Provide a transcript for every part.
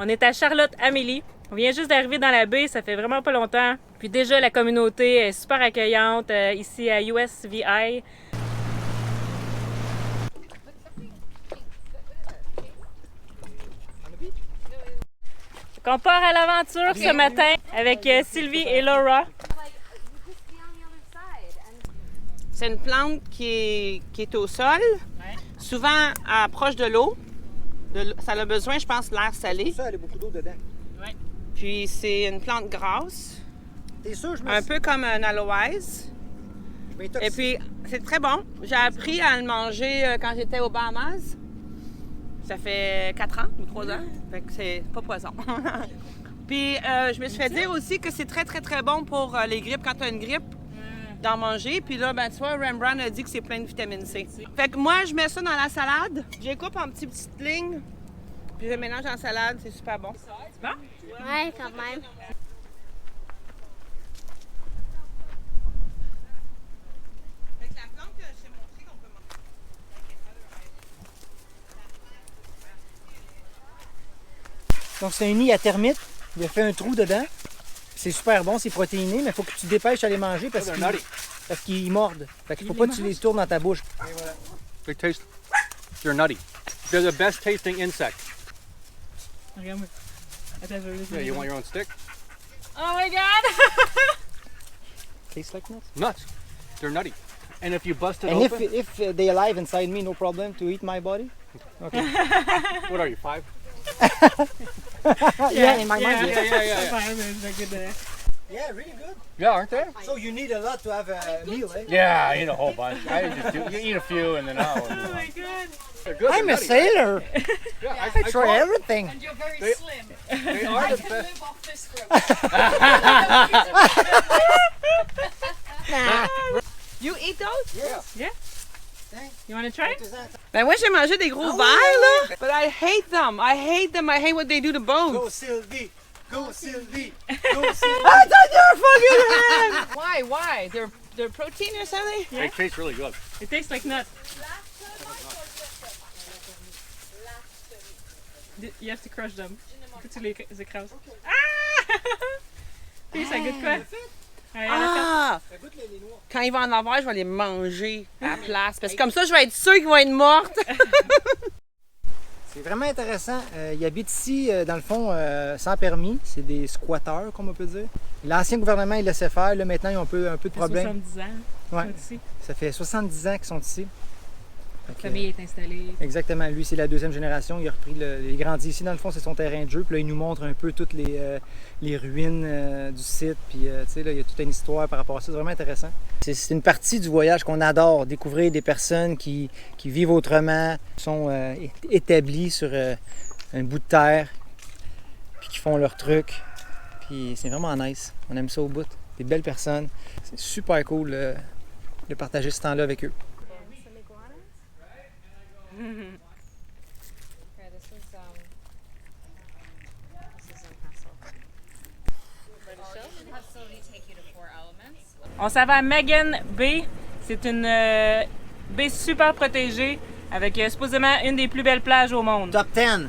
est à Charlotte-Amélie. On vient juste d'arriver dans la baie, ça fait vraiment pas longtemps. Puis déjà, la communauté est super accueillante ici à USVI. On part à l'aventure ce matin avec Sylvie et Laura. C'est une plante qui est au sol, souvent proche de l'eau. Ça a besoin, je pense, de l'air salé. Ça, elle a beaucoup d'eau dedans. Ouais. Puis c'est une plante grasse, T'es sûr, je me un peu comme un aloès. Et puis, c'est très bon. J'ai appris à le manger quand j'étais aux Bahamas. Ça fait 4 ans ou 3 ans. Fait que c'est pas poison. Puis, je me suis fait dire aussi que c'est très, très, très bon pour les grippes. Quand tu as une grippe, d'en manger. Puis là, ben, tu vois, Rembrandt a dit que c'est plein de vitamine C. Fait que moi, je mets ça dans la salade. Je les coupe en petites lignes. Puis je les mélange en salade. C'est super bon. C'est bon? Ouais, quand même. Avec la plante que je t'ai montrée qu'on peut manger. Donc, c'est un nid à termites. Il a fait un trou dedans. C'est super bon, c'est protéiné, mais il faut que tu te dépêches à les manger parce qu'ils mordent. Fait qu'il faut pas que tu les tournes dans ta bouche. Et voilà. They taste. They're nutty. They're the best tasting insect. Regarde-moi. Attends, je vais juste... Yeah, you want your own stick? Oh my god! Tastes like nuts. Nuts. They're nutty. And if you bust it And open, if they alive inside me, no problem to eat my body? Okay. what are you, 5? Yeah, in my mind. Yeah, really good. Yeah, aren't they? So you need a lot to have a meal, eh? Yeah, I eat a whole bunch. I just do. You eat a few and then Oh my god! They're good. I'm they're a nutty. sailor. Yeah, I try everything. And you're very They- slim. They are I the can best. live off this fruit. You eat those? Yeah. You wanna try? Ben moi, j'ai mangé des gros vers, là. But I hate them. I hate them. I hate what they do to bones. Go Sylvie! Go Sylvie! Go Sylvie! I thought you were fucking head. Why? They're protein or something? They taste really good. It tastes like nuts. You have to crush them. Faut que tu les écrases. Ah! Puis ça goûte quoi? Ouais, Ah! Quand il va en avoir, je vais les manger à la place. Parce que comme ça, je vais être sûre qu'ils vont être mortes. C'est vraiment intéressant. Ils habitent ici, dans le fond, sans permis. C'est des squatteurs, comme on peut dire. L'ancien gouvernement, il laissait faire. Là, maintenant, ils ont un peu de Ça fait problème. 70 ans. Ouais. Ils sont ici. Ça fait 70 ans qu'ils sont ici. La Fait que, famille est installée. exactement. Lui, c'est la deuxième génération. Il a repris il grandit ici. Dans le fond, c'est son terrain de jeu. Puis là, il nous montre un peu toutes les ruines du site. Puis, tu sais, là, il y a toute une histoire par rapport à ça. C'est vraiment intéressant. C'est une partie du voyage qu'on adore. Découvrir des personnes qui vivent autrement, qui sont établies sur un bout de terre, puis qui font leur truc. Puis, c'est vraiment nice. On aime ça au bout. Des belles personnes. C'est super cool de partager ce temps-là avec eux. On s'en va à Magen Bay. C'est une baie super protégée avec supposément une des plus belles plages au monde. Top 10.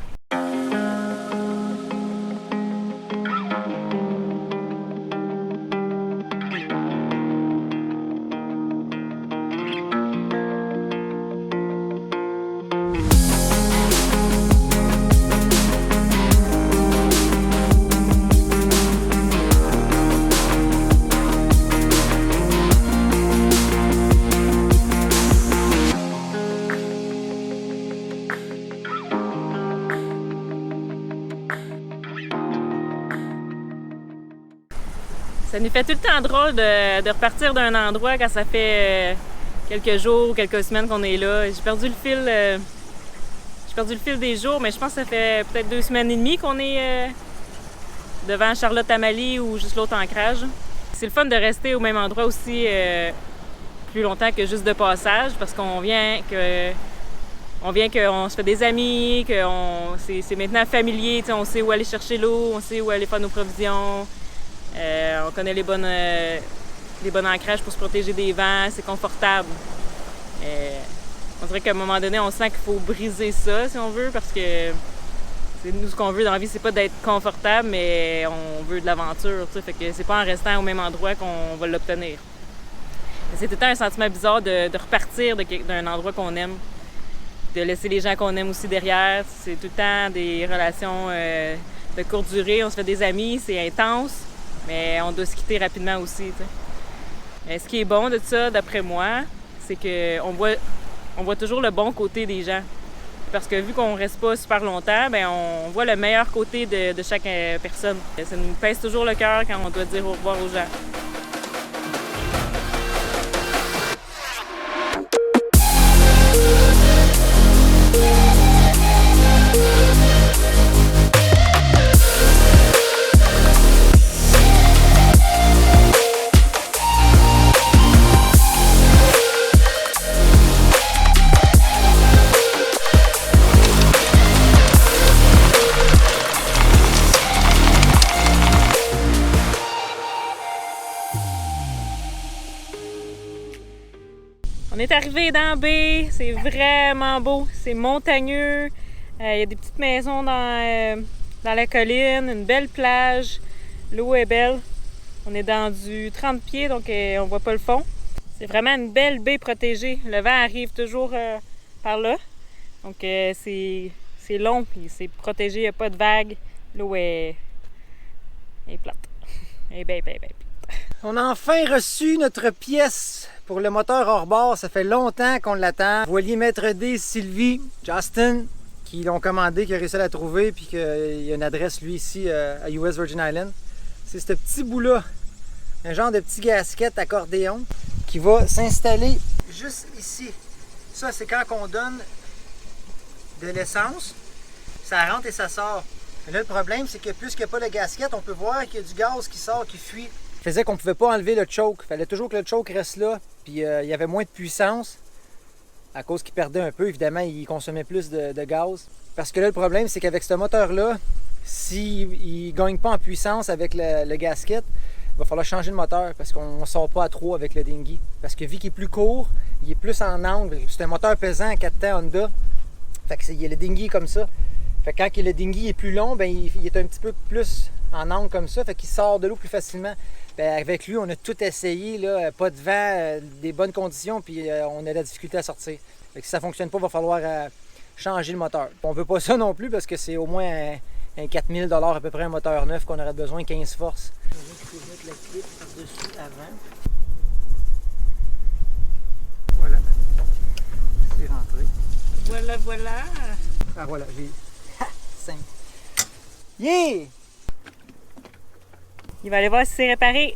Ça nous fait tout le temps drôle de repartir d'un endroit quand ça fait quelques jours, quelques semaines qu'on est là. J'ai perdu le fil des jours, mais je pense que ça fait peut-être 2 semaines et demie qu'on est devant Charlotte-Amélie ou juste l'autre ancrage. C'est le fun de rester au même endroit aussi plus longtemps que juste de passage parce qu'on se fait des amis, c'est maintenant familier, on sait où aller chercher l'eau, on sait où aller faire nos provisions. On connaît les bonnes ancrages pour se protéger des vents, c'est confortable. On dirait qu'à un moment donné, on sent qu'il faut briser ça, si on veut, parce que Nous, ce qu'on veut dans la vie, c'est pas d'être confortable, mais on veut de l'aventure, tu sais. Fait que c'est pas en restant au même endroit qu'on va l'obtenir. C'est tout le temps un sentiment bizarre de repartir d'un endroit qu'on aime, de laisser les gens qu'on aime aussi derrière. C'est tout le temps des relations de courte durée. On se fait des amis, c'est intense, mais on doit se quitter rapidement aussi, tu sais. Mais ce qui est bon de ça, d'après moi, c'est qu'on voit toujours le bon côté des gens. Parce que vu qu'on reste pas super longtemps, ben on voit le meilleur côté de chaque personne. Ça nous pince toujours le cœur quand on doit dire au revoir aux gens. On est arrivé dans la baie, c'est vraiment beau, c'est montagneux, il y a des petites maisons dans la colline, une belle plage, l'eau est belle. On est dans du 30 pieds, donc on voit pas le fond. C'est vraiment une belle baie protégée, le vent arrive toujours par là, donc c'est long, puis c'est protégé, il n'y a pas de vagues, l'eau est plate, elle est bien plate. On a enfin reçu notre pièce pour le moteur hors-bord. Ça fait longtemps qu'on l'attend. Voilier Maître D, Sylvie, Justin, qui l'ont commandé, qui a réussi à la trouver, puis qu'il y a une adresse, lui, ici, à US Virgin Islands. C'est ce petit bout-là, un genre de petit gasket accordéon, qui va s'installer juste ici. Ça, c'est quand on donne de l'essence, ça rentre et ça sort. Mais là, le problème, c'est que puisqu'il n'y a pas le gasket, on peut voir qu'il y a du gaz qui sort, qui fuit. Ça faisait qu'on ne pouvait pas enlever le choke. Il fallait toujours que le choke reste là, puis il y avait moins de puissance. À cause qu'il perdait un peu, évidemment, il consommait plus de gaz. Parce que là, le problème, c'est qu'avec ce moteur-là, s'il ne gagne pas en puissance avec le gasket, il va falloir changer le moteur parce qu'on ne sort pas à trop avec le dinghy. Parce que vu qu'il est plus court, il est plus en angle. C'est un moteur pesant à 4 temps Honda. Fait que le dinghy est comme ça. Fait que quand le dinghy est plus long, ben, il est un petit peu plus en angle comme ça, fait qu'il sort de l'eau plus facilement. Ben, avec lui, on a tout essayé, là, pas de vent, des bonnes conditions, puis on a de la difficulté à sortir. Fait que si ça ne fonctionne pas, il va falloir changer le moteur. On veut pas ça non plus parce que c'est au moins un 4000 $ à peu près un moteur neuf qu'on aurait besoin, 15 forces. Il faut mettre la clip par-dessus avant. Voilà. C'est rentré. Voilà. Ah voilà, j'ai... 5. Yeah! Il va aller voir si c'est réparé.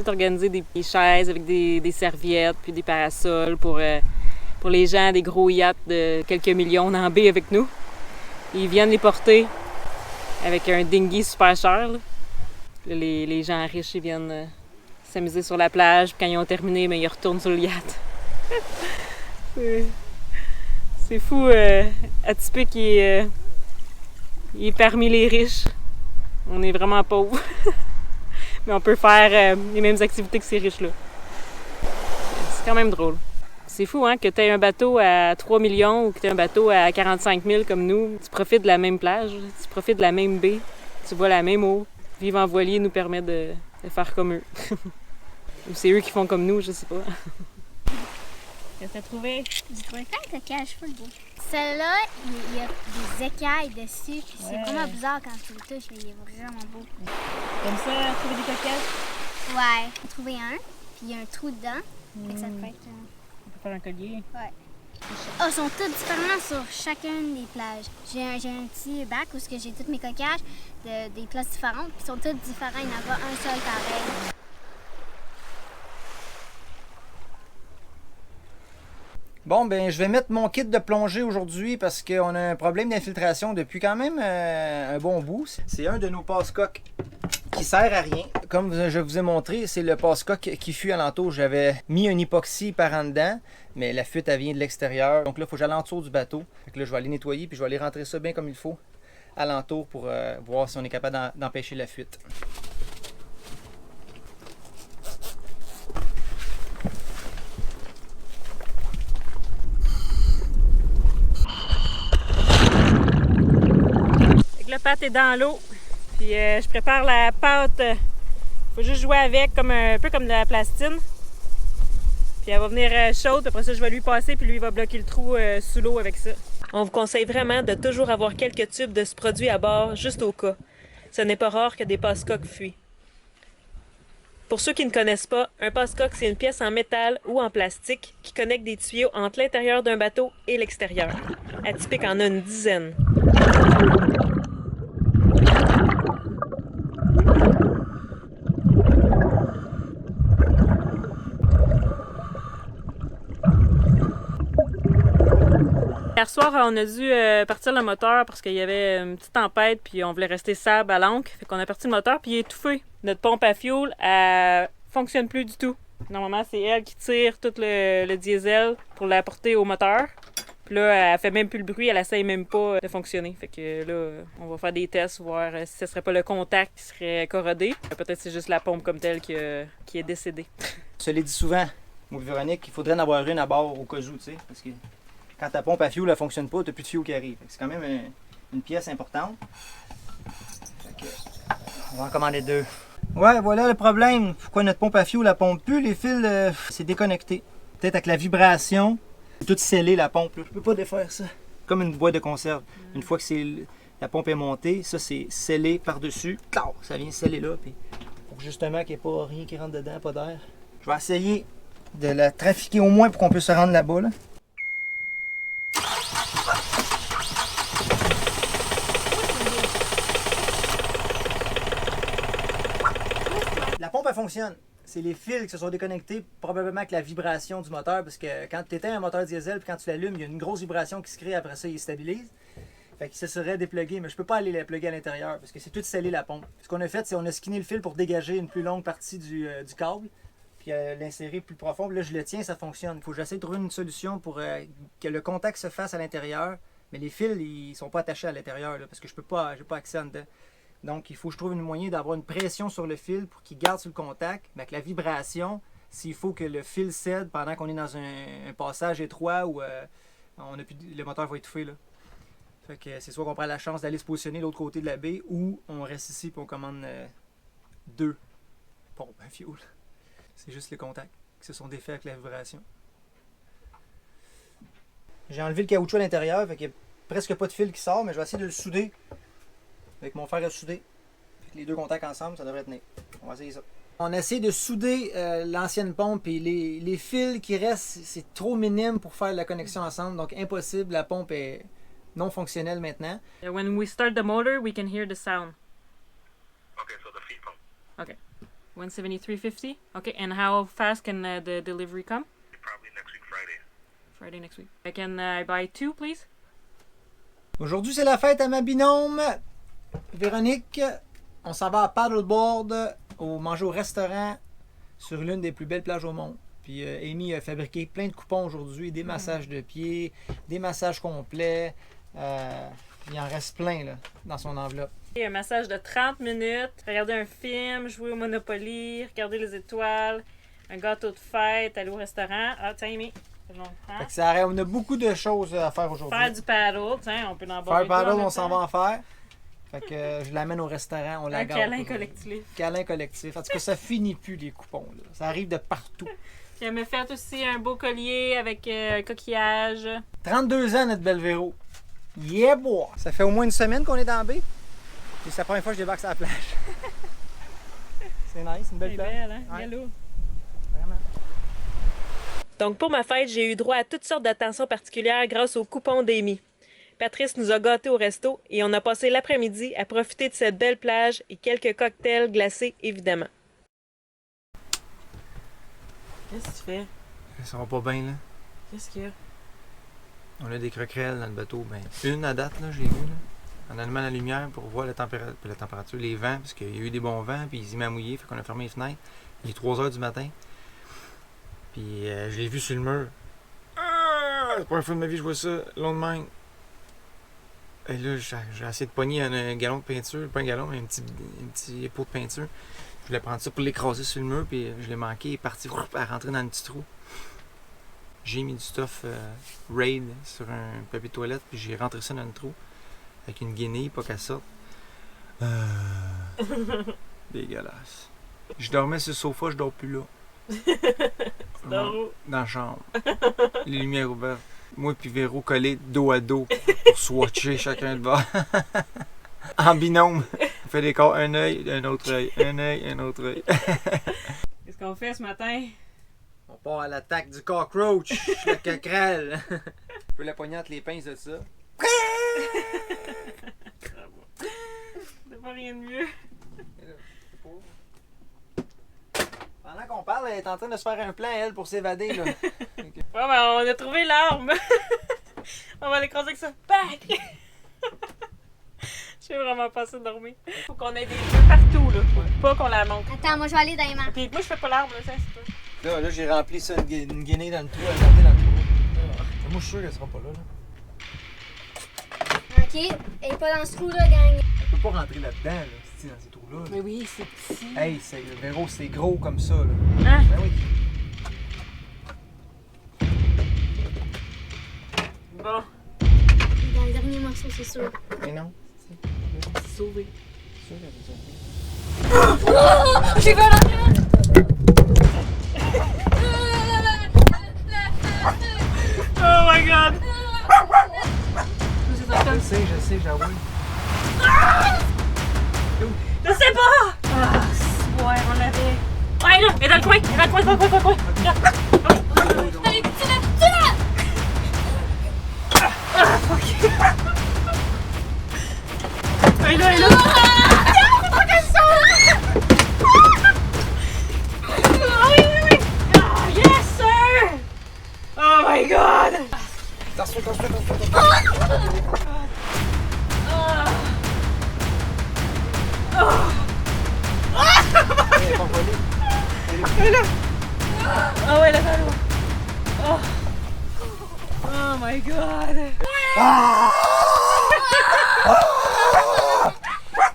Organiser des chaises avec des serviettes puis des parasols pour les gens des gros yachts de quelques millions dans la baie avec nous. Ils viennent les porter avec un dinghy super cher. Là. Les gens riches ils viennent s'amuser sur la plage, puis quand ils ont terminé, mais ils retournent sur le yacht. C'est fou, Atypique il est parmi les riches. On est vraiment pauvres. Mais on peut faire les mêmes activités que ces riches-là. C'est quand même drôle. C'est fou, hein, que tu aies un bateau à 3 millions ou que tu aies un bateau à 45 000 comme nous. Tu profites de la même plage, tu profites de la même baie, tu vois la même eau. Vivre en voilier nous permet de faire comme eux. Ou c'est eux qui font comme nous, je sais pas. Qu'est-ce que t'as trouvé? J'ai trouvé plein de coquillages full beau. Celle-là, il y a des écailles dessus, puis c'est vraiment bizarre quand tu le touches, mais il est vraiment beau. Comme ça, trouver des coquillages? Ouais. J'ai trouvé un, puis il y a un trou dedans, fait que ça peut être... On peut faire un collier. Ouais. Oh, ils sont tous différents sur chacune des plages. J'ai un petit bac où j'ai tous mes coquillages des places différentes, puis ils sont tous différents, il n'y en a pas un seul pareil. Bon, ben je vais mettre mon kit de plongée aujourd'hui parce qu'on a un problème d'infiltration depuis quand même un bon bout. C'est un de nos passe-coques qui sert à rien. Comme je vous ai montré, c'est le passe-coque qui fuit alentour. J'avais mis un époxy par en dedans, mais la fuite, elle vient de l'extérieur. Donc là, il faut que j'aille alentour du bateau. Fait que là, je vais aller nettoyer puis je vais aller rentrer ça bien comme il faut alentour pour voir si on est capable d'empêcher la fuite. La pâte est dans l'eau. Puis je prépare la pâte. Faut juste jouer avec un peu comme de la plastine. Puis elle va venir chaude. Après ça, je vais lui passer. Puis lui, il va bloquer le trou sous l'eau avec ça. On vous conseille vraiment de toujours avoir quelques tubes de ce produit à bord, juste au cas. Ce n'est pas rare que des passe-coques fuient. Pour ceux qui ne connaissent pas, un passe-coque, c'est une pièce en métal ou en plastique qui connecte des tuyaux entre l'intérieur d'un bateau et l'extérieur. Atypique en a une dizaine. Hier soir, on a dû partir le moteur parce qu'il y avait une petite tempête puis on voulait rester stable à l'ancre. Fait qu'on a parti le moteur puis il est étouffé. Notre pompe à fuel, elle fonctionne plus du tout. Normalement, c'est elle qui tire tout le diesel pour l'apporter au moteur. Puis là, elle fait même plus le bruit, elle essaye même pas de fonctionner. Fait que là, on va faire des tests, voir si ce serait pas le contact qui serait corrodé. Peut-être c'est juste la pompe comme telle qui est décédée. Je l'ai dit souvent, moi Véronique, qu'il faudrait en avoir une à bord au cas où, tu sais, parce que quand ta pompe à fuel ne fonctionne pas, tu n'as plus de fuel qui arrive. C'est quand même une pièce importante. Fait que, on va en commander 2. Ouais, voilà le problème. Pourquoi notre pompe à fuel ne pompe plus? Les fils, c'est déconnecté. Peut-être avec la vibration, c'est tout scellé la pompe. Là. Je peux pas défaire ça. Comme une boîte de conserve. Une fois que la pompe est montée, ça c'est scellé par-dessus. Ça vient sceller là. Puis pour justement qu'il n'y ait pas rien qui rentre dedans, pas d'air. Je vais essayer de la trafiquer au moins pour qu'on puisse se rendre là-bas. Là. La pompe, elle fonctionne. C'est les fils qui se sont déconnectés, probablement avec la vibration du moteur, parce que quand tu éteins un moteur diesel et quand tu l'allumes, il y a une grosse vibration qui se crée, après ça, il stabilise. Fait qu'il se serait déplugué, mais je peux pas aller la plugger à l'intérieur, parce que c'est tout scellé la pompe. Ce qu'on a fait, c'est qu'on a skinné le fil pour dégager une plus longue partie du câble, puis l'insérer plus profond. Puis là, je le tiens, ça fonctionne. Il faut que j'essaie de trouver une solution pour que le contact se fasse à l'intérieur, mais les fils, ils sont pas attachés à l'intérieur, parce que j'ai pas accès en dedans. Donc, il faut que je trouve un moyen d'avoir une pression sur le fil pour qu'il garde sur le contact. Mais avec la vibration, s'il faut que le fil cède pendant qu'on est dans un passage étroit où le moteur va étouffer. Là. Fait que c'est soit qu'on prend la chance d'aller se positionner de l'autre côté de la baie ou on reste ici et on commande 2 pompes à fuel. C'est juste les contacts qui se sont défaits avec la vibration. J'ai enlevé le caoutchouc à l'intérieur, fait qu'il n'y a presque pas de fil qui sort, mais je vais essayer de le souder. Avec mon fer à souder. Les deux contacts ensemble, ça devrait tenir. On va essayer ça. On essaie de souder l'ancienne pompe et les fils qui restent, c'est trop minime pour faire la connexion ensemble. Donc impossible, la pompe est non fonctionnelle maintenant. When we start the motor, we can hear the sound. Okay, so the feed pump. Okay. 173.50? Okay, and how fast can the delivery come? Probably next week, Friday. Friday next week. Can I buy 2, please? Aujourd'hui, c'est la fête à ma binôme. Véronique, on s'en va à paddleboard, manger au restaurant sur l'une des plus belles plages au monde. Puis Amy a fabriqué plein de coupons aujourd'hui, des massages de pieds, des massages complets. Il en reste plein là, dans son enveloppe. Un massage de 30 minutes, regarder un film, jouer au Monopoly, regarder les étoiles, un gâteau de fête, aller au restaurant. Ah, tiens, Amy. Fait que ça, on a beaucoup de choses à faire aujourd'hui. Faire du paddle, tiens, on peut en boire. Faire paddle, on s'en va en faire. Fait que je l'amène au restaurant, on la gâte. Un câlin collectif. Câlin collectif. En tout cas, ça finit plus les coupons. Là. Ça arrive de partout. Puis elle m'a fait aussi un beau collier avec un coquillage. 32 ans, notre belle Véro. Yeah, boy! Ça fait au moins une semaine qu'on est dans la baie. Et c'est la première fois que je débarque sur la plage. C'est nice, une belle Elle est plage. belle, hein? Ouais. Yellow. Vraiment. Donc pour ma fête, j'ai eu droit à toutes sortes d'attentions particulières grâce au coupon d'Amy. Patrice nous a gâtés au resto et on a passé l'après-midi à profiter de cette belle plage et quelques cocktails glacés, évidemment. Qu'est-ce que tu fais? Ça va pas bien, là. Qu'est-ce qu'il y a? On a des croquerelles dans le bateau. Ben, une à date, là, j'ai vu, là. En allumant la lumière pour voir la température, les vents, parce qu'il y a eu des bons vents, puis ils y m'a mouillé, fait qu'on a fermé les fenêtres. Il est 3 h du matin. Puis je l'ai vu sur le mur. Ah! C'est la première fois de ma vie que je vois ça, long de même. Et là, j'ai essayé de pogner un gallon de peinture, pas un gallon, mais un petit pot de peinture. Je voulais prendre ça pour l'écraser sur le mur, puis je l'ai manqué, il est parti à rentrer dans le petit trou. J'ai mis du stuff Raid sur un papier de toilette, puis j'ai rentré ça dans le trou avec une guenille, pas qu'elle sorte. Dégueulasse. Je dormais sur le sofa, je dors plus là. Dans la chambre. Les lumières ouvertes. Moi puis Véro collés dos à dos pour swatcher chacun de bord. En binôme. On fait des corps, un œil, un autre œil, un œil, un autre œil. Qu'est-ce qu'on fait ce matin? On part à l'attaque du cockroach, la coquerelle. On peut la pogner entre les pinces de ça. C'est pas rien de mieux. Pendant qu'on parle, elle est en train de se faire un plan, elle, pour s'évader, là. Okay. Bon, ben, on a trouvé l'arme. On va l'écraser avec ça. Bac! Je vais vraiment passer de dormir. Faut qu'on ait des jeux partout, là. Faut pas qu'on la monte. Attends, moi je vais aller dans les mains. Puis moi, je fais pas l'arme, là, ça, c'est toi. Là, j'ai rempli ça, une guinée dans le trou, elle est montée dans le trou. Moi, je suis sûr qu'elle sera pas là, là. Ok, elle est pas dans ce trou-là, gang. Elle peut pas rentrer là-dedans, là, dans ces trous-là. Mais oui, c'est petit. Hey, le Véro, c'est gros comme ça, là. Hein? Ben oui. Bon, Dans le dernier morceau, c'est sûr. Mais non. sauvé. C'est sûr qu'elle est sortie. Oh, j'ai peur d'entrer. Oh my god! Je sais, j'avoue. Je sais pas! Ah, ouais, on l'avait. Ouais, là, elle est dans le coin! Elle est dans le coin! Là. Allez, tue-la! Ah, fuck! Elle est là! Oui! Ah, yes, sir! Oh my god! Attention. Elle est pas volée. Elle est là! Ah ouais, elle est là! Oh! Oh my god!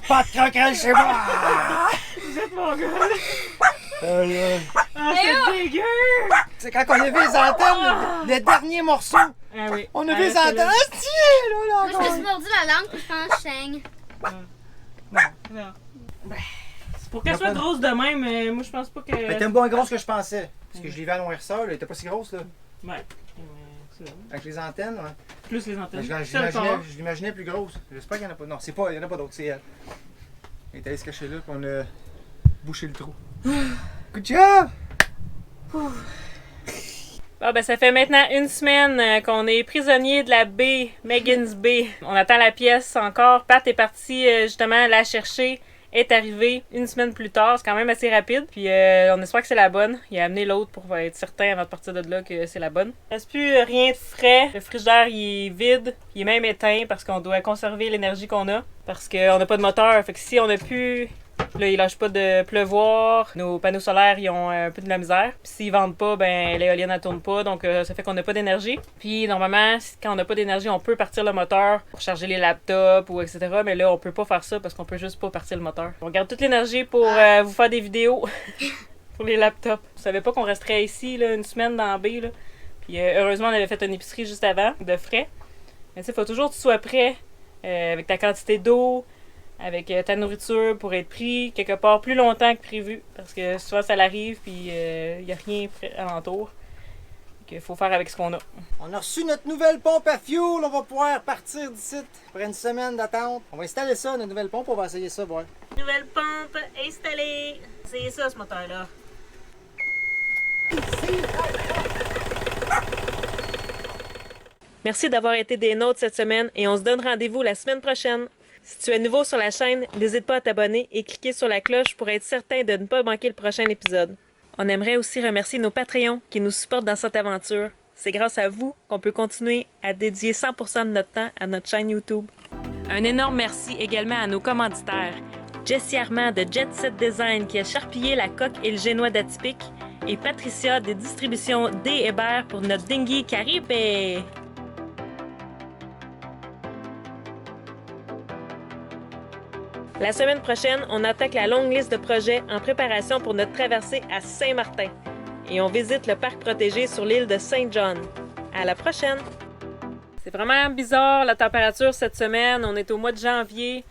Pas de croquerelle chez moi! Vous êtes mon gars! Ah, c'est dégueu! C'est quand on a vu les antennes, le dernier morceau. Ah oui. On a vu les antennes. Ah, tiens, là, Moi, je me suis mordu la langue, puis je pense que je saigne. Non. Ben, c'est pour qu'elle soit grosse de même, moi je pense pas que. Mais t'es moins grosse que je pensais. Parce que je l'ai vu à noirceur, là, elle était pas si grosse, là. Ouais. C'est bon. Avec les antennes, ouais. Plus les antennes. Je l'imaginais plus grosse. J'espère qu'il n'y en a pas. Non, il n'y en a pas d'autres, c'est elle. Elle est allée se cacher là, puis on a bouché le trou. Good job! Ah ben ça fait maintenant une semaine qu'on est prisonnier de la baie, Megan's Bay. On attend la pièce encore. Pat est partie justement la chercher, est arrivée une semaine plus tard. C'est quand même assez rapide. Puis on espère que c'est la bonne. Il a amené l'autre pour être certain avant de partir de là que c'est la bonne. Il ne reste plus rien de frais. Le frigidaire il est vide. Il est même éteint parce qu'on doit conserver l'énergie qu'on a. Parce qu'on n'a pas de moteur. Fait que si on n'a plus... Là, il lâche pas de pleuvoir. Nos panneaux solaires, ils ont un peu de la misère. Puis s'ils vendent pas, ben l'éolienne ne tourne pas. Donc ça fait qu'on n'a pas d'énergie. Puis normalement, quand on n'a pas d'énergie, on peut partir le moteur pour charger les laptops ou etc. Mais là, on peut pas faire ça parce qu'on peut juste pas partir le moteur. On garde toute l'énergie pour vous faire des vidéos pour les laptops. Je savais pas qu'on resterait ici là, une semaine dans la baie. Là. Puis heureusement, on avait fait une épicerie juste avant de frais. Mais tu sais, il faut toujours que tu sois prêt avec ta quantité d'eau. avec ta nourriture pour être pris quelque part plus longtemps que prévu. Parce que souvent, ça l'arrive, puis il n'y a rien alentour. Il faut faire avec ce qu'on a. On a reçu notre nouvelle pompe à fuel. On va pouvoir partir d'ici après une semaine d'attente. On va installer ça, notre nouvelle pompe. On va essayer ça, voir. Nouvelle pompe installée. C'est ça, ce moteur-là. Merci d'avoir été des nôtres cette semaine et on se donne rendez-vous la semaine prochaine. Si tu es nouveau sur la chaîne, n'hésite pas à t'abonner et cliquer sur la cloche pour être certain de ne pas manquer le prochain épisode. On aimerait aussi remercier nos Patreons qui nous supportent dans cette aventure. C'est grâce à vous qu'on peut continuer à dédier 100% de notre temps à notre chaîne YouTube. Un énorme merci également à nos commanditaires. Jessie Armand de Jet Set Design qui a charpillé la coque et le génois d'Atypique et Patricia des distributions D. Hébert pour notre dinghy Caribe. La semaine prochaine, on attaque la longue liste de projets en préparation pour notre traversée à Saint-Martin. Et on visite le parc protégé sur l'île de Saint-John. À la prochaine! C'est vraiment bizarre la température cette semaine. On est au mois de janvier.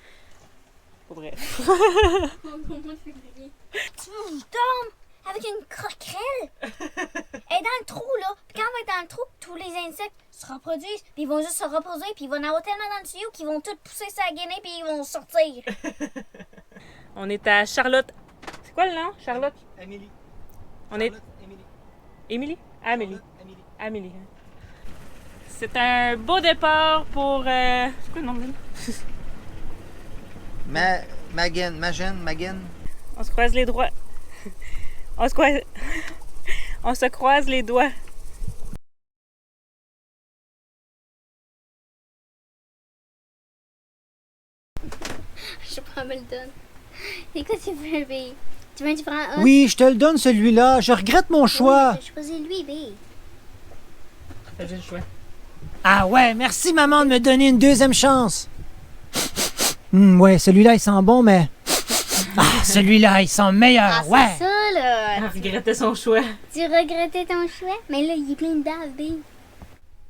Pour vrai. Tu tombes avec une croquerelle. Elle est dans le trou, là. Puis quand elle va être dans le trou, tous les insectes se reproduisent, puis ils vont juste se reposer, puis ils vont en avoir tellement dans le tuyau qu'ils vont tous pousser sa guinée, puis ils vont sortir. On est à Charlotte. C'est quoi le nom? Charlotte? Amélie. On est... Émilie. Émilie? Amélie. Amélie. Amélie. C'est un beau départ pour... C'est quoi le nom de l'île? Magen. On se croise les doigts. On se croise les doigts. Je prends Hamilton. C'est quoi tu veux, B? Tu veux que tu prends un? Oui, je te le donne celui-là. Je regrette mon choix. J'ai choisi lui, B. T'as juste le choix. Ah ouais, merci maman de me donner une deuxième chance. Ouais, celui-là il sent bon, mais... Ah, celui-là il sent meilleur, Ah, ouais. c'est ça, là. Elle regrettait son choix. Tu regrettais ton choix? Mais là, il est plein de daves, B.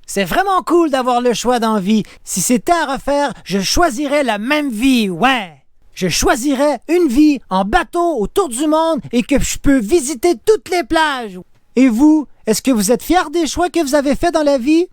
C'est vraiment cool d'avoir le choix dans la vie. Si c'était à refaire, je choisirais la même vie, ouais. Je choisirais une vie en bateau autour du monde et que je peux visiter toutes les plages. Et vous, est-ce que vous êtes fiers des choix que vous avez faits dans la vie?